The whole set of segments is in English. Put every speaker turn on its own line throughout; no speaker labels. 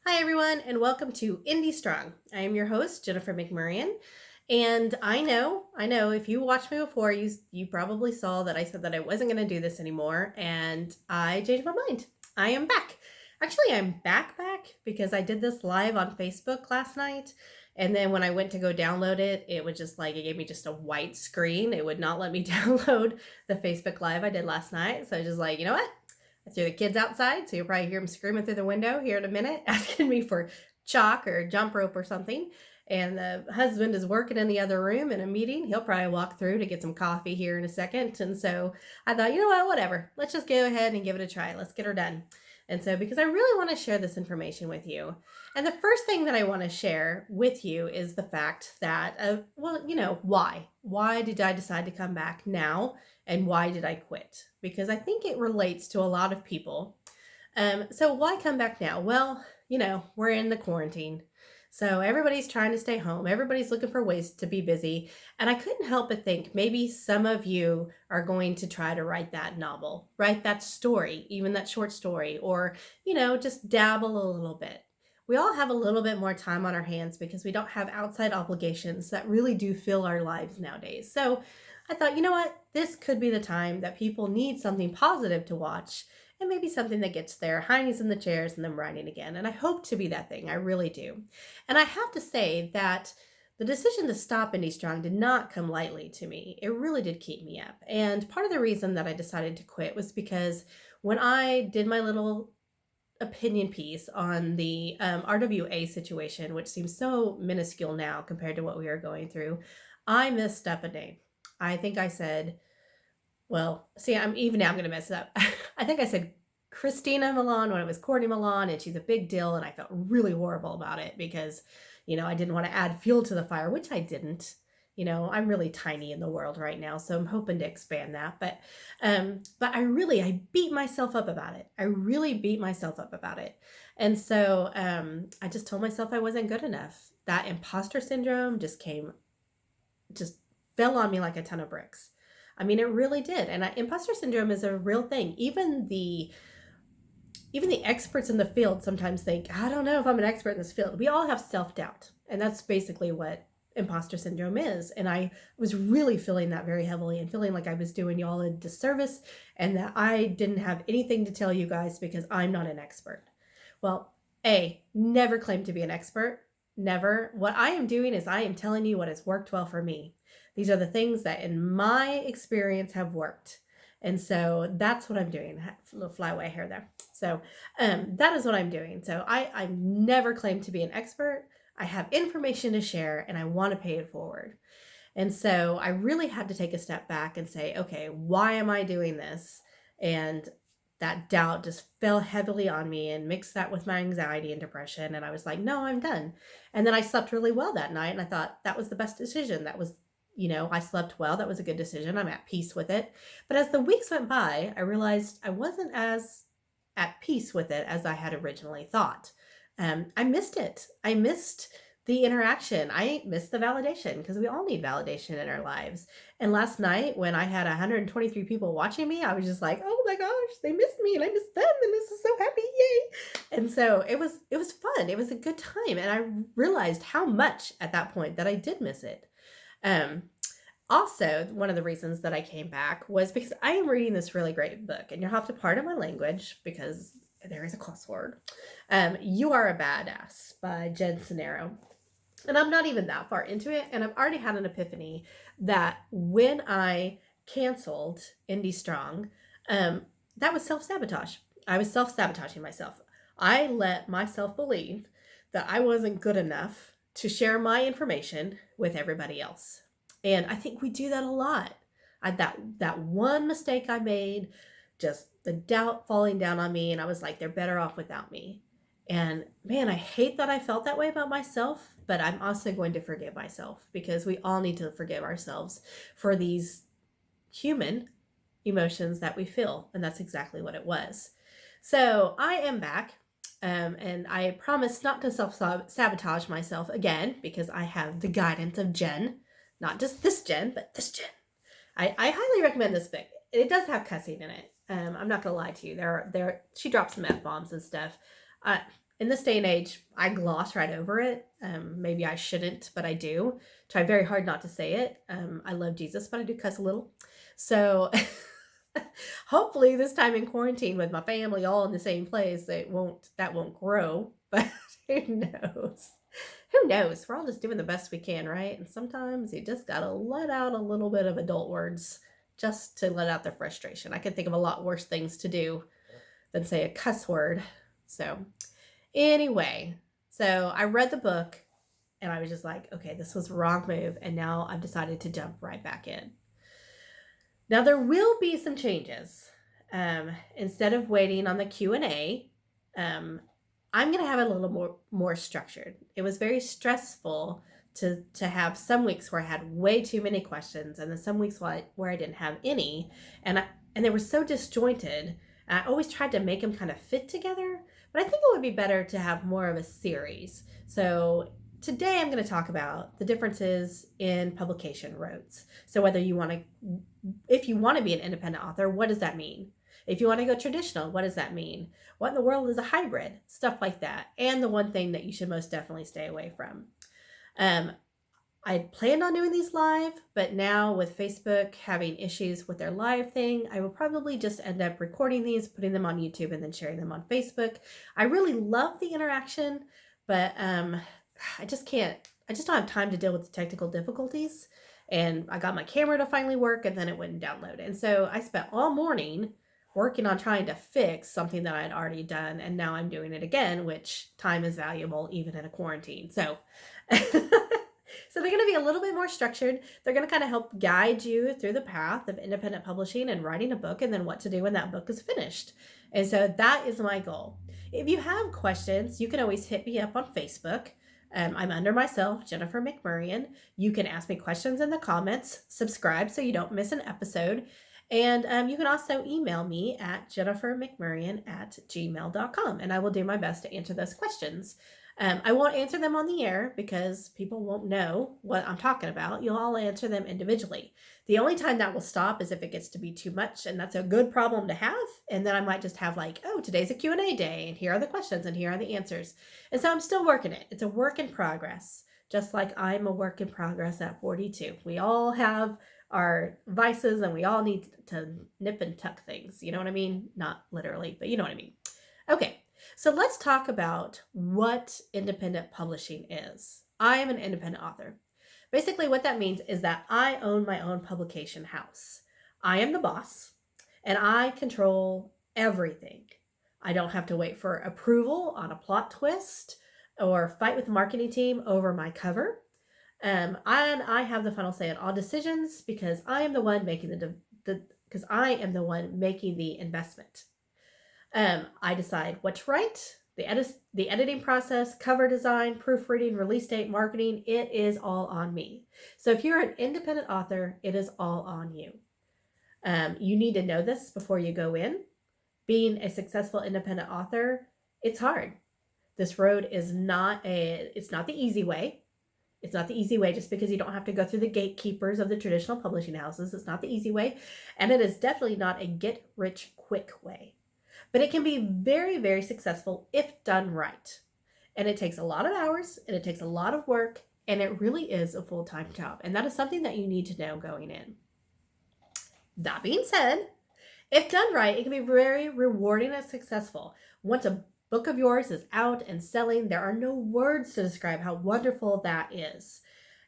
Hi, everyone, and welcome to Indie Strong. I am your host, Jennifer McMurrian. And I know, if you watched me before, you probably saw that I said that I wasn't going to do this anymore, and I changed my mind. I am back. Actually, I'm back because I did this live on Facebook last night, and then when I went to go download it, it was just like it gave me just a white screen. It would not let me download the Facebook live I did last night. So I was just like, you know what? I threw the kids outside, so you'll probably hear them screaming through the window here in a minute, asking me for chalk or jump rope or something. And the husband is working in the other room in a meeting. He'll probably walk through to get some coffee here in a second. And so I thought, you know what, whatever. Let's just go ahead and give it a try. Let's get her done. And so, because I really want to share this information with you. And the first thing that I want to share with you is the fact that, why? Why did I decide to come back now? And why did I quit? Because I think it relates to a lot of people. So why come back now? Well, we're in the quarantine. So everybody's trying to stay home. Everybody's looking for ways to be busy. And I couldn't help but think maybe some of you are going to try to write that novel, write that story, even that short story, or, just dabble a little bit. We all have a little bit more time on our hands because we don't have outside obligations that really do fill our lives nowadays. So I thought, you know what? This could be the time that people need something positive to watch and maybe something that gets their hinds in the chairs and them writing again. And I hope to be that thing. I really do. And I have to say that the decision to stop Indie Strong did not come lightly to me. It really did keep me up. And part of the reason that I decided to quit was because when I did my little opinion piece on the RWA situation, which seems so minuscule now compared to what we are going through, I messed up a name. I think I said, well, see, I'm going to mess it up. I think I said Christina Milan when it was Courtney Milan, and she's a big deal, and I felt really horrible about it because, I didn't want to add fuel to the fire, which I didn't. I'm really tiny in the world right now, so I'm hoping to expand that. But I beat myself up about it. I really beat myself up about it, and so I just told myself I wasn't good enough. That imposter syndrome just fell on me like a ton of bricks. I mean, it really did. And imposter syndrome is a real thing. Even the experts in the field sometimes think, I don't know if I'm an expert in this field. We all have self-doubt. And that's basically what imposter syndrome is. And I was really feeling that very heavily and feeling like I was doing y'all a disservice and that I didn't have anything to tell you guys because I'm not an expert. Well, never claim to be an expert. Never. What I am doing is I am telling you what has worked well for me. These are the things that in my experience have worked. And so that's what I'm doing. A little flyaway hair there. So that is what I'm doing. So I never claim to be an expert. I have information to share and I want to pay it forward. And so I really had to take a step back and say, okay, why am I doing this? And that doubt just fell heavily on me and mixed that with my anxiety and depression. And I was like, no, I'm done. And then I slept really well that night. And I thought that was the best decision. That was, I slept well. That was a good decision. I'm at peace with it. But as the weeks went by, I realized I wasn't as at peace with it as I had originally thought. I missed it. I missed the interaction. I missed the validation because we all need validation in our lives. And last night when I had 123 people watching me, I was just like, oh my gosh, they missed me and I missed them and this is so happy, yay. And so it was fun. It was a good time. And I realized how much at that point that I did miss it. Also, one of the reasons that I came back was because I am reading this really great book, and you'll have to pardon my language because there is a cuss word. You Are a Badass by Jen Sincero. And I'm not even that far into it, and I've already had an epiphany that when I canceled Indie Strong, that was self-sabotage. I was self-sabotaging myself. I let myself believe that I wasn't good enough to share my information with everybody else. And I think we do that a lot. That one mistake I made, just the doubt falling down on me, and I was like, they're better off without me. And man, I hate that I felt that way about myself, but I'm also going to forgive myself because we all need to forgive ourselves for these human emotions that we feel. And that's exactly what it was. So I am back. And I promise not to self-sabotage myself again because I have the guidance of Jen. Not just this Jen, but this Jen. I highly recommend this book. It does have cussing in it. I'm not gonna lie to you. She drops some F-bombs and stuff. in this day and age, I gloss right over it. Maybe I shouldn't, but I do. Try very hard not to say it. I love Jesus, but I do cuss a little. So hopefully this time in quarantine with my family all in the same place, that won't grow. But who knows? Who knows? We're all just doing the best we can, right? And sometimes you just gotta let out a little bit of adult words just to let out the frustration. I can think of a lot worse things to do than say a cuss word. So anyway, so I read the book and I was just like, okay, this was the wrong move. And now I've decided to jump right back in. Now there will be some changes. Instead of waiting on the Q&A, I'm going to have it a little more structured. It was very stressful to have some weeks where I had way too many questions and then some weeks where I didn't have any. And they were so disjointed. I always tried to make them kind of fit together, but I think it would be better to have more of a series. So today I'm going to talk about the differences in publication routes. So if you want to be an independent author, what does that mean? If you want to go traditional, what does that mean? What in the world is a hybrid? Stuff like that. And the one thing that you should most definitely stay away from. I planned on doing these live, but now with Facebook having issues with their live thing, I will probably just end up recording these, putting them on YouTube, and then sharing them on Facebook. I really love the interaction, but I just don't have time to deal with the technical difficulties. And I got my camera to finally work, and then it wouldn't download. And so I spent all morning working on trying to fix something that I had already done, and now I'm doing it again, which time is valuable even in a quarantine. So so they're going to be a little bit more structured. They're going to kind of help guide you through the path of independent publishing and writing a book, and then what to do when that book is finished. And so that is my goal. If you have questions, you can always hit me up on Facebook. I'm under myself, Jennifer McMurrian. You can ask me questions in the comments, subscribe so you don't miss an episode. And you can also email me at jennifermcmurrian@gmail.com, and I will do my best to answer those questions. I won't answer them on the air because people won't know what I'm talking about. You'll all answer them individually. The only time that will stop is if it gets to be too much, and that's a good problem to have. And then I might just have like, oh, today's a Q&A day, and here are the questions, and here are the answers. And so I'm still working it. It's a work in progress, just like I'm a work in progress at 42. We all have our vices, and we all need to nip and tuck things. You know what I mean? Not literally, but you know what I mean. Okay. So let's talk about what independent publishing is. I am an independent author. Basically, what that means is that I own my own publication house. I am the boss, and I control everything. I don't have to wait for approval on a plot twist or fight with the marketing team over my cover. And I have the final say on all decisions because I am the one making the investment. I decide what to write, the editing process, cover design, proofreading, release date, marketing. It is all on me. So if you're an independent author, it is all on you. You need to know this before you go in. Being a successful independent author, it's hard. This road is it's not the easy way. It's not the easy way just because you don't have to go through the gatekeepers of the traditional publishing houses. It's not the easy way. And it is definitely not a get-rich-quick way. But it can be very, very successful if done right. And it takes a lot of hours, and it takes a lot of work, and it really is a full-time job. And that is something that you need to know going in. That being said, if done right, it can be very rewarding and successful. Once a book of yours is out and selling, there are no words to describe how wonderful that is.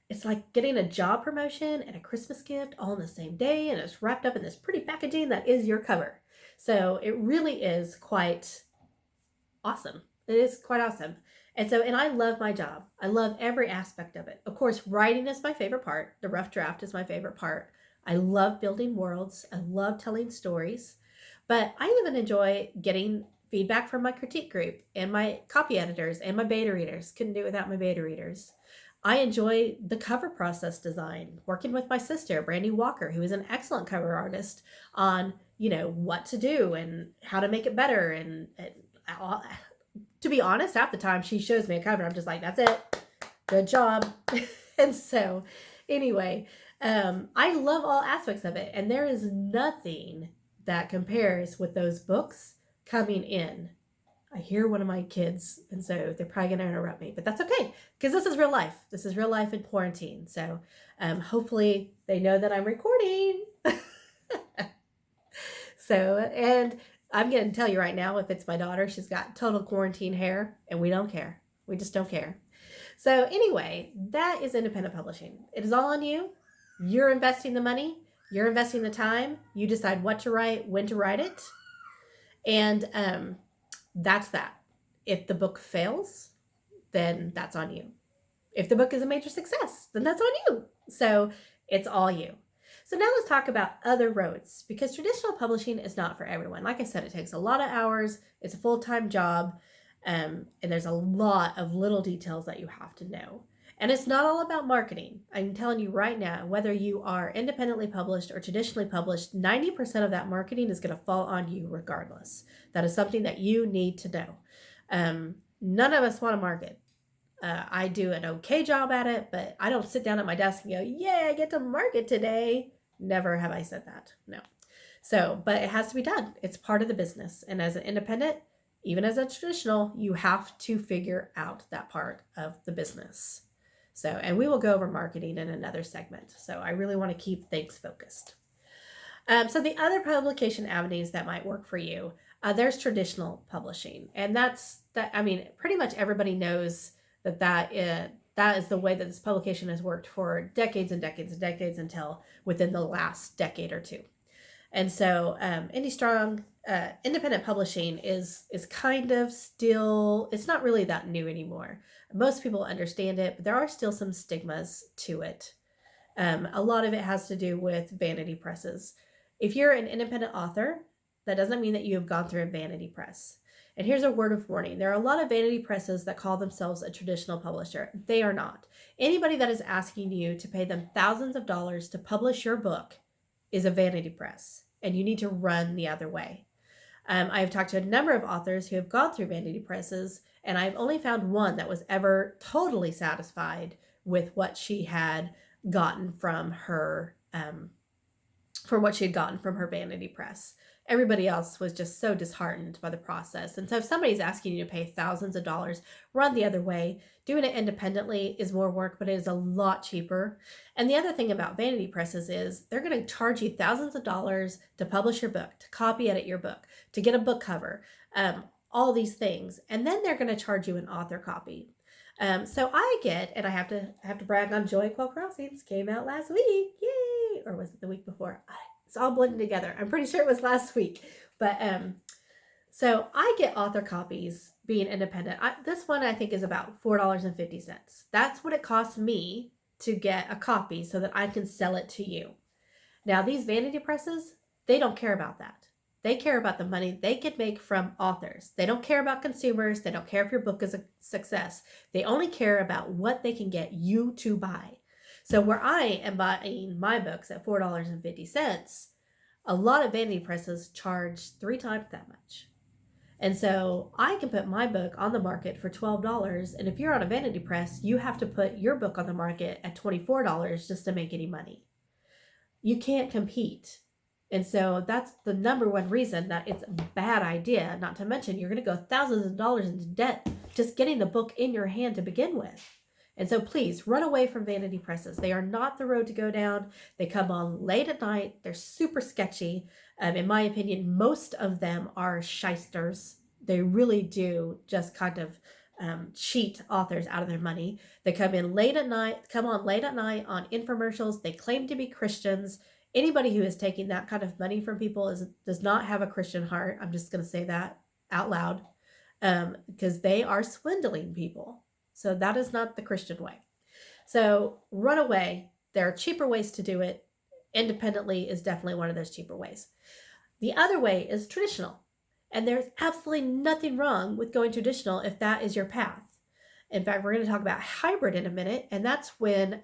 It's like getting a job promotion and a Christmas gift all in the same day, and it's wrapped up in this pretty packaging that is your cover. So it really is quite awesome. It is quite awesome. And I love my job. I love every aspect of it. Of course, writing is my favorite part. The rough draft is my favorite part. I love building worlds. I love telling stories. But I even enjoy getting feedback from my critique group and my copy editors and my beta readers. Couldn't do it without my beta readers. I enjoy the cover process design, working with my sister, Brandy Walker, who is an excellent cover artist, on what to do and how to make it better. And to be honest, half the time she shows me a cover, I'm just like, that's it. Good job. And so anyway, I love all aspects of it. And there is nothing that compares with those books coming in. I hear one of my kids, and so they're probably going to interrupt me, but that's okay because this is real life. This is real life in quarantine. So hopefully they know that I'm recording. So, and I'm going to tell you right now, if it's my daughter, she's got total quarantine hair, and we don't care. We just don't care. So anyway, that is independent publishing. It is all on you. You're investing the money. You're investing the time. You decide what to write, when to write it. And that's that. If the book fails, then that's on you. If the book is a major success, then that's on you. So it's all you. So now let's talk about other roads, because traditional publishing is not for everyone. Like I said, it takes a lot of hours. It's a full-time job. And there's a lot of little details that you have to know. And it's not all about marketing. I'm telling you right now, whether you are independently published or traditionally published, 90% of that marketing is going to fall on you regardless. That is something that you need to know. None of us want to market. I do an okay job at it, but I don't sit down at my desk and go, "Yeah, I get to market today." Never have I said that. No. So, but it has to be done. It's part of the business. And as an independent, even as a traditional, you have to figure out that part of the business. So, and we will go over marketing in another segment. So I really want to keep things focused. So the other publication avenues that might work for you, there's traditional publishing. And that's that. I mean, pretty much everybody knows that is the way that this publication has worked for decades and decades and decades until within the last decade or two. And so IndieStrong, independent publishing is kind of still, it's not really that new anymore. Most people understand it, but there are still some stigmas to it. A lot of it has to do with vanity presses. If you're an independent author, that doesn't mean that you have gone through a vanity press. And here's a word of warning. There are a lot of vanity presses that call themselves a traditional publisher. They are not. Anybody that is asking you to pay them thousands of dollars to publish your book is a vanity press, and you need to run the other way. I have talked to a number of authors who have gone through vanity presses, and I've only found one that was ever totally satisfied with what she had gotten from her vanity press. Everybody else was just so disheartened by the process. And so if somebody's asking you to pay thousands of dollars, run the other way. Doing it independently is more work, but it is a lot cheaper. And the other thing about vanity presses is they're going to charge you thousands of dollars to publish your book, to copy edit your book, to get a book cover, all these things. And then they're going to charge you an author copy. So I get, and I have to brag on Joy Quell Crossings, came out last week. Yay! Or was it the week before? It's all blended together. I'm pretty sure it was last week. But so I get author copies being independent. This one I think is about $4.50. That's what it costs me to get a copy so that I can sell it to you. Now, these vanity presses, they don't care about that. They care about the money they could make from authors. They don't care about consumers. They don't care if your book is a success. They only care about what they can get you to buy. So where I am buying my books at $4.50, a lot of vanity presses charge 3 times that much. And so I can put my book on the market for $12. And if you're on a vanity press, you have to put your book on the market at $24 just to make any money. You can't compete. And so that's the number one reason that it's a bad idea. Not to mention, you're going to go thousands of dollars into debt just getting the book in your hand to begin with. And so please run away from vanity presses. They are not the road to go down. They come on late at night. They're super sketchy. In my opinion, most of them are shysters. They really do just kind of cheat authors out of their money. They come on late at night on infomercials. They claim to be Christians. Anybody who is taking that kind of money from people does not have a Christian heart. I'm just going to say that out loud because they are swindling people. So that is not the Christian way. So run away. There are cheaper ways to do it. Independently is definitely one of those cheaper ways. The other way is traditional. And there's absolutely nothing wrong with going traditional if that is your path. In fact, we're going to talk about hybrid in a minute, and that's when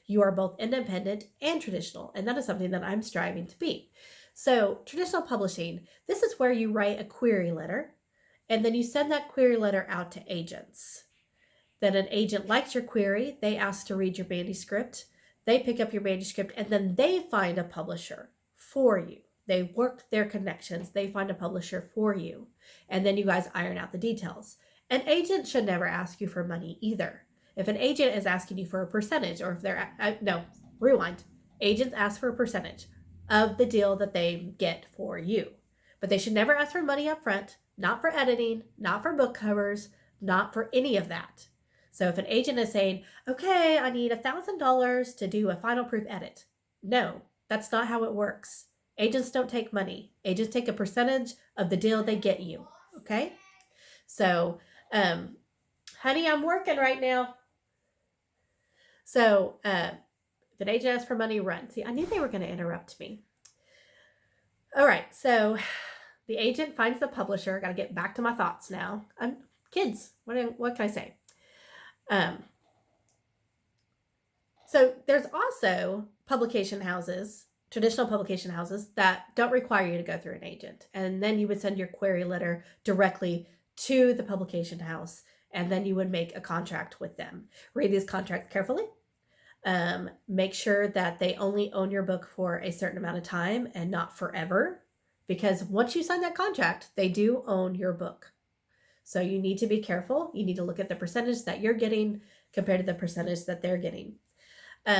you are both independent and traditional. And that is something that I'm striving to be. So traditional publishing, this is where you write a query letter, and then you send that query letter out to agents. Then an agent likes your query. They ask to read your manuscript. They pick up your manuscript, and then they find a publisher for you. They work their connections. They find a publisher for you. And then you guys iron out the details. An agent should never ask you for money either. If an agent is asking you for a percentage, or if they're, no, rewind. Agents ask for a percentage of the deal that they get for you. But they should never ask for money up front, not for editing, not for book covers, not for any of that. So if an agent is saying, okay, I need $1,000 to do a final proof edit. No, that's not how it works. Agents don't take money. Agents take a percentage of the deal they get you. Okay? So, honey, I'm working right now. So, if an agent asks for money, run. See, I knew they were going to interrupt me. All right. So the agent finds the publisher. Got to get back to my thoughts now. Kids, what can I say? So there's also publication houses, traditional publication houses that don't require you to go through an agent. And then you would send your query letter directly to the publication house, and then you would make a contract with them. Read these contracts carefully. Make sure that they only own your book for a certain amount of time and not forever, because once you sign that contract, they do own your book. So you need to be careful. You need to look at the percentage that you're getting compared to the percentage that they're getting.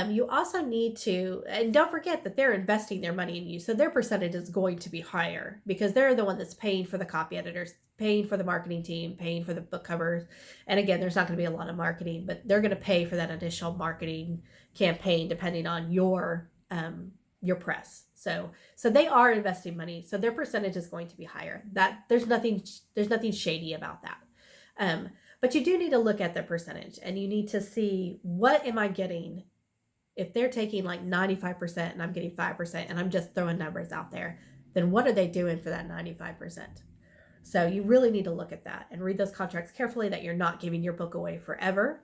You also need to, and don't forget that they're investing their money in you. So their percentage is going to be higher because they're the one that's paying for the copy editors, paying for the marketing team, paying for the book covers. And again, there's not going to be a lot of marketing, but they're going to pay for that initial marketing campaign depending on your press. So they are investing money. So their percentage is going to be higher. That there's nothing shady about that. But you do need to look at their percentage, and you need to see, what am I getting? If they're taking like 95% and I'm getting 5% and I'm just throwing numbers out there, then what are they doing for that 95%? So you really need to look at that and read those contracts carefully, that you're not giving your book away forever.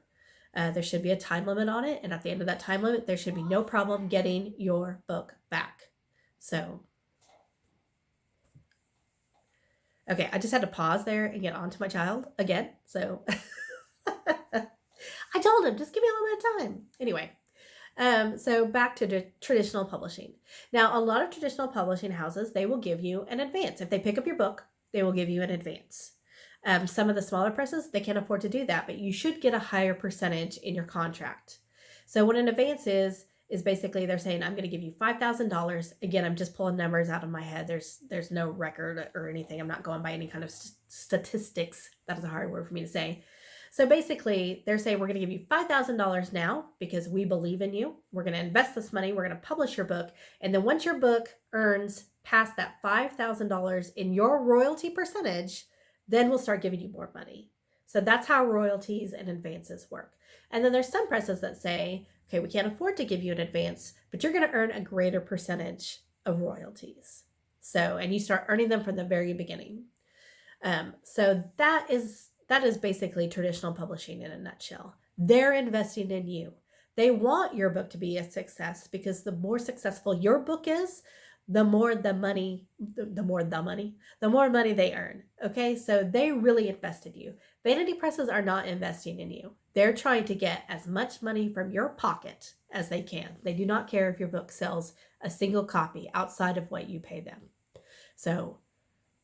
There should be a time limit on it. And at the end of that time limit, there should be no problem getting your book back. So, okay, I just had to pause there and get on to my child again. So I told him, just give me a little bit of time. Anyway. So back to the traditional publishing. Now, a lot of traditional publishing houses, they will give you an advance. If they pick up your book, they will give you an advance. Some of the smaller presses, they can't afford to do that, but you should get a higher percentage in your contract. So what an advance is basically they're saying, I'm going to give you $5,000. Again, I'm just pulling numbers out of my head. There's no record or anything. I'm not going by any kind of statistics. That is a hard word for me to say. So basically, they're saying, we're going to give you $5,000 now because we believe in you. We're going to invest this money. We're going to publish your book. And then once your book earns past that $5,000 in your royalty percentage, then we'll start giving you more money. So that's how royalties and advances work. And then there's some presses that say, okay, we can't afford to give you an advance, but you're going to earn a greater percentage of royalties. So, and you start earning them from the very beginning. So that is basically traditional publishing in a nutshell. They're investing in you. They want your book to be a success, because the more successful your book is, the more money they earn. Okay, so they really invest in you. Vanity presses are not investing in you. They're trying to get as much money from your pocket as they can. They do not care if your book sells a single copy outside of what you pay them. So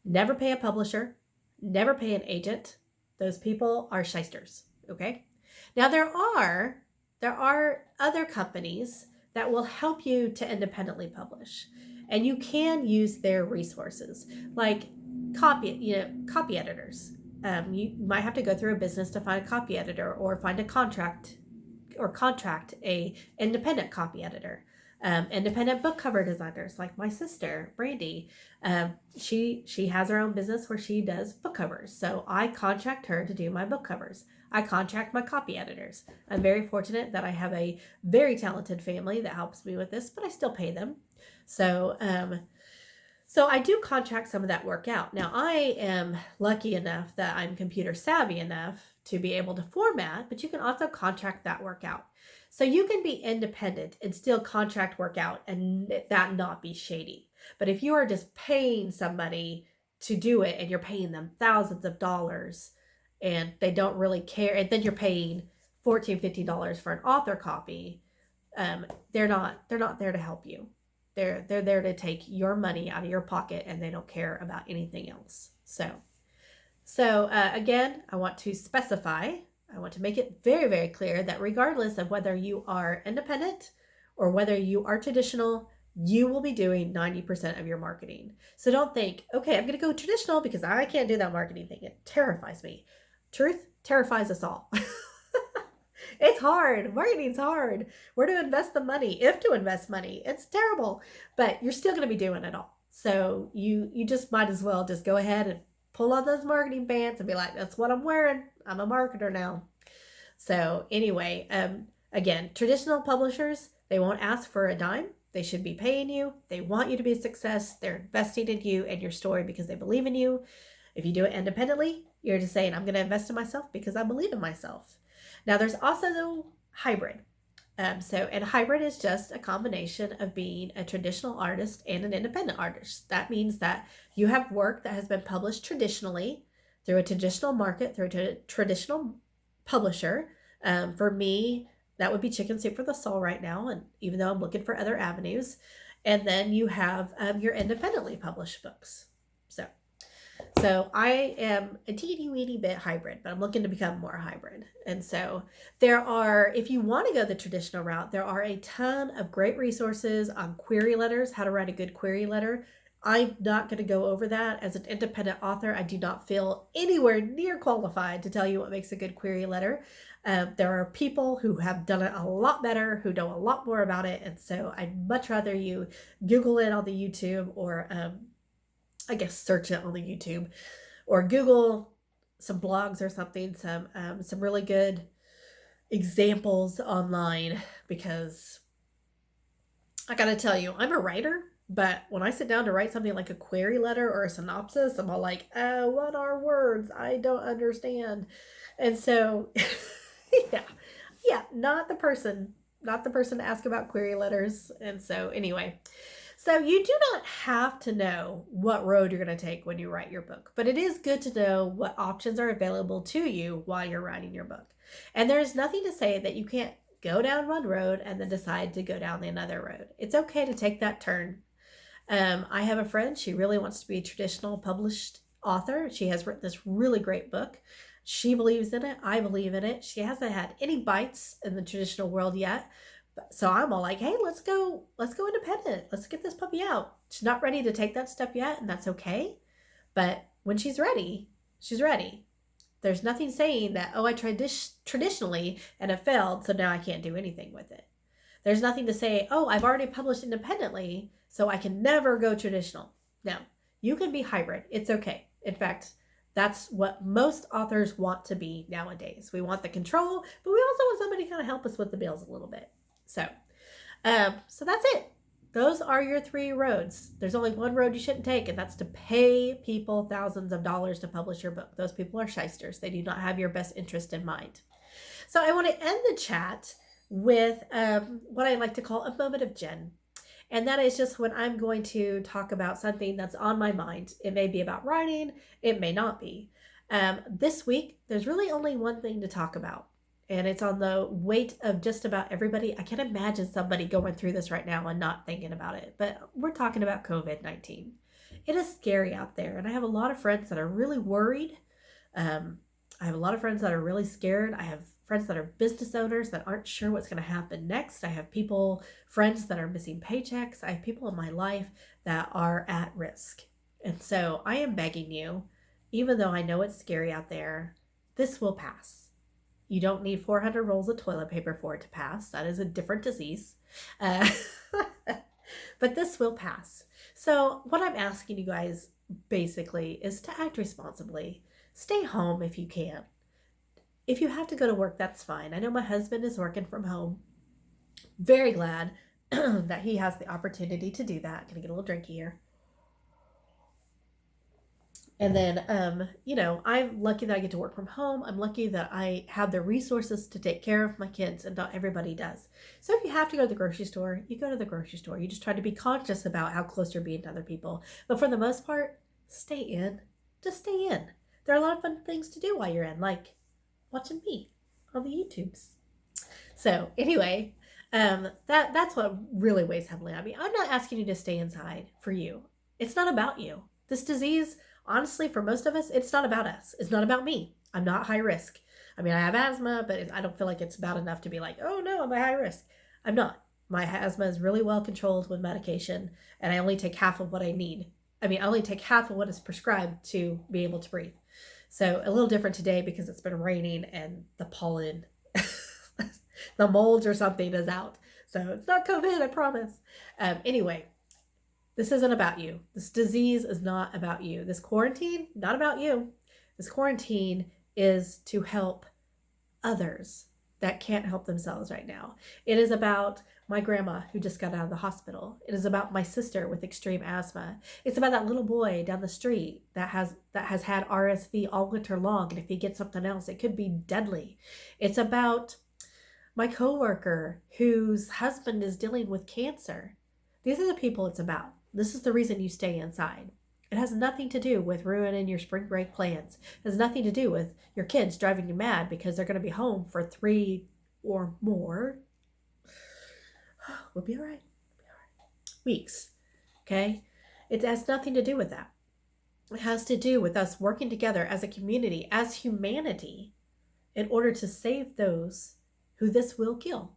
never pay a publisher, never pay an agent. Those people are shysters, okay? Now there are other companies that will help you to independently publish, and you can use their resources, like copy editors. You might have to go through a business to find a copy editor, or find a contract a independent copy editor. Independent book cover designers, like my sister Brandy. She has her own business where she does book covers, so I contract her to do my book covers. I contract my copy editors. I'm very fortunate that I have a very talented family that helps me with this, but I still pay them. So I do contract some of that work out. Now, I am lucky enough that I'm computer savvy enough to be able to format, but you can also contract that work out. So you can be independent and still contract work out and that not be shady. But if you are just paying somebody to do it and you're paying them thousands of dollars and they don't really care, and then you're paying $14, $15 for an author copy, they're not there to help you. They're there to take your money out of your pocket, and they don't care about anything else. So again, I want to specify, I want to make it very, very clear that regardless of whether you are independent or whether you are traditional, you will be doing 90% of your marketing. So don't think, okay, I'm going to go traditional because I can't do that marketing thing. It terrifies me. Truth terrifies us all. It's hard. Marketing's hard. Where to invest the money, if to invest money. It's terrible, but you're still going to be doing it all. So you just might as well just go ahead and pull on those marketing pants and be like, that's what I'm wearing. I'm a marketer now. So anyway, again, traditional publishers, they won't ask for a dime. They should be paying you. They want you to be a success. They're investing in you and your story because they believe in you. If you do it independently, you're just saying, I'm going to invest in myself because I believe in myself. Now, there's also the hybrid. And hybrid is just a combination of being a traditional artist and an independent artist. That means that you have work that has been published traditionally through a traditional market, through a traditional publisher. For me, that would be Chicken Soup for the Soul right now, and even though I'm looking for other avenues. And then you have your independently published books. So I am a teeny weeny bit hybrid, but I'm looking to become more hybrid. And so if you want to go the traditional route, there are a ton of great resources on query letters, how to write a good query letter. I'm not going to go over that. As an independent author, I do not feel anywhere near qualified to tell you what makes a good query letter. There are people who have done it a lot better, who know a lot more about it. And so I'd much rather you Google it on the YouTube, or I guess search it on the YouTube, or Google some blogs or something, some really good examples online, because I gotta tell you, I'm a writer, but when I sit down to write something like a query letter or a synopsis, I'm all like, what are words? I don't understand. And so, yeah, not the person to ask about query letters. And so anyway, so you do not have to know what road you're going to take when you write your book, but it is good to know what options are available to you while you're writing your book. And there's nothing to say that you can't go down one road and then decide to go down another road. It's okay to take that turn. I have a friend, she really wants to be a traditional published author. She has written this really great book. She believes in it. I believe in it. She hasn't had any bites in the traditional world yet. So I'm all like, hey, let's go independent. Let's get this puppy out. She's not ready to take that step yet, and that's okay. But when she's ready, she's ready. There's nothing saying that, oh, I tried this traditionally and it failed, so now I can't do anything with it. There's nothing to say, oh, I've already published independently, so I can never go traditional. No, you can be hybrid. It's okay. In fact, that's what most authors want to be nowadays. We want the control, but we also want somebody to kind of help us with the bills a little bit. So that's it. Those are your three roads. There's only one road you shouldn't take, and that's to pay people thousands of dollars to publish your book. Those people are shysters. They do not have your best interest in mind. So I want to end the chat with what I like to call a moment of Jen. And that is just when I'm going to talk about something that's on my mind. It may be about writing. It may not be. This week, there's really only one thing to talk about. And it's on the weight of just about everybody. I can't imagine somebody going through this right now and not thinking about it. But we're talking about COVID-19. It is scary out there. And I have a lot of friends that are really worried. I have a lot of friends that are really scared. I have friends that are business owners that aren't sure what's going to happen next. I have friends that are missing paychecks. I have people in my life that are at risk. And so I am begging you, even though I know it's scary out there, this will pass. You don't need 400 rolls of toilet paper for it to pass. That is a different disease. But this will pass. So what I'm asking you guys basically is to act responsibly. Stay home if you can. If you have to go to work, that's fine. I know my husband is working from home. Very glad that he has the opportunity to do that. Can I get a little drinky here? And then, I'm lucky that I get to work from home. I'm lucky that I have the resources to take care of my kids, and not everybody does. So if you have to go to the grocery store, you go to the grocery store. You just try to be conscious about how close you're being to other people. But for the most part, stay in. Just stay in. There are a lot of fun things to do while you're in, like watching me on the YouTubes. So anyway, That's what really weighs heavily on me. I'm not asking you to stay inside for you. It's not about you. This disease, honestly, for most of us, it's not about us. It's not about me. I'm not high risk. I mean, I have asthma, but I don't feel like it's bad enough to be like, oh no, I'm a high risk. I'm not. My asthma is really well controlled with medication, and I only take half of what I need. I mean, I only take half of what is prescribed to be able to breathe. So a little different today because it's been raining and the pollen, the molds or something is out. So it's not COVID, I promise. Anyway, this isn't about you. This disease is not about you. This quarantine, not about you. This quarantine is to help others that can't help themselves right now. It is about my grandma who just got out of the hospital. It is about my sister with extreme asthma. It's about that little boy down the street that has had RSV all winter long, and if he gets something else, it could be deadly. It's about my coworker whose husband is dealing with cancer. These are the people it's about. This is the reason you stay inside. It has nothing to do with ruining your spring break plans. It has nothing to do with your kids driving you mad because they're going to be home for 3 or more. We'll be all right. Weeks. Okay? It has nothing to do with that. It has to do with us working together as a community, as humanity, in order to save those who this will kill.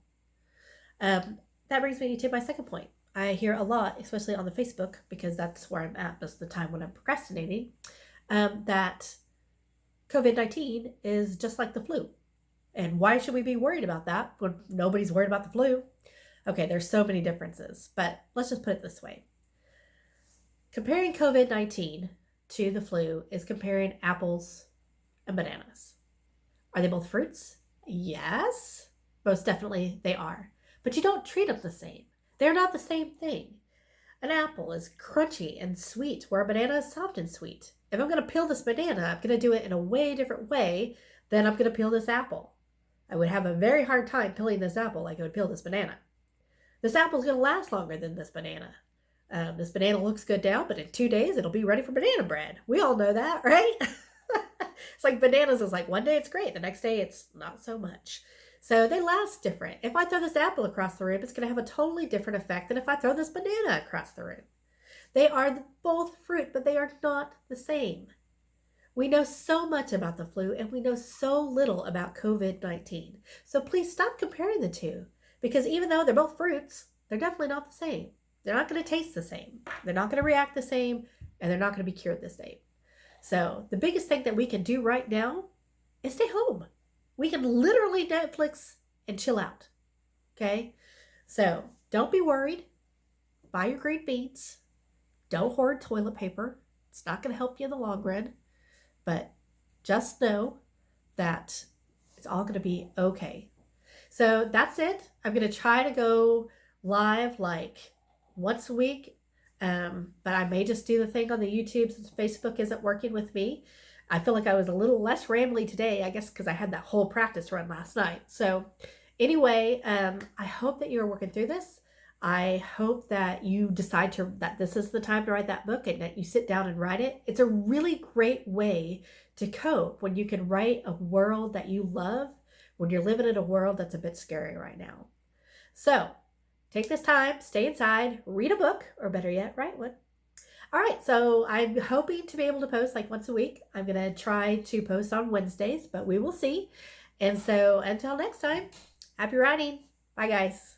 That brings me to my second point. I hear a lot, especially on the Facebook, because that's where I'm at most of the time when I'm procrastinating, that COVID-19 is just like the flu. And why should we be worried about that when nobody's worried about the flu? Okay, there's so many differences, but let's just put it this way. Comparing COVID-19 to the flu is comparing apples and bananas. Are they both fruits? Yes, most definitely they are. But you don't treat them the same. They're not the same thing. An apple is crunchy and sweet, where a banana is soft and sweet. If I'm going to peel this banana, I'm going to do it in a way different way than I'm going to peel this apple. I would have a very hard time peeling this apple like I would peel this banana. This apple is going to last longer than this banana. This banana looks good now, but in 2 days, it'll be ready for banana bread. We all know that, right? It's like bananas is like one day it's great. The next day it's not so much. So they last different. If I throw this apple across the room, it's going to have a totally different effect than if I throw this banana across the room. They are both fruit, but they are not the same. We know so much about the flu and we know so little about COVID-19. So please stop comparing the two, because even though they're both fruits, they're definitely not the same. They're not going to taste the same. They're not going to react the same, and they're not going to be cured the same. So the biggest thing that we can do right now is stay home. We can literally Netflix and chill out. Okay? So don't be worried. Buy your green beans. Don't hoard toilet paper. It's not going to help you in the long run. But just know that it's all going to be okay. So that's it. I'm going to try to go live like once a week. But I may just do the thing on the YouTube since Facebook isn't working with me. I feel like I was a little less rambly today, I guess because I had that whole practice run last night. So anyway, I hope that you're working through this. I hope that you decide that this is the time to write that book and that you sit down and write it. It's a really great way to cope when you can write a world that you love when you're living in a world that's a bit scary right now. So take this time, stay inside, read a book, or better yet, write one. All right, so I'm hoping to be able to post like once a week. I'm going to try to post on Wednesdays, but we will see. And so until next time, happy writing. Bye, guys.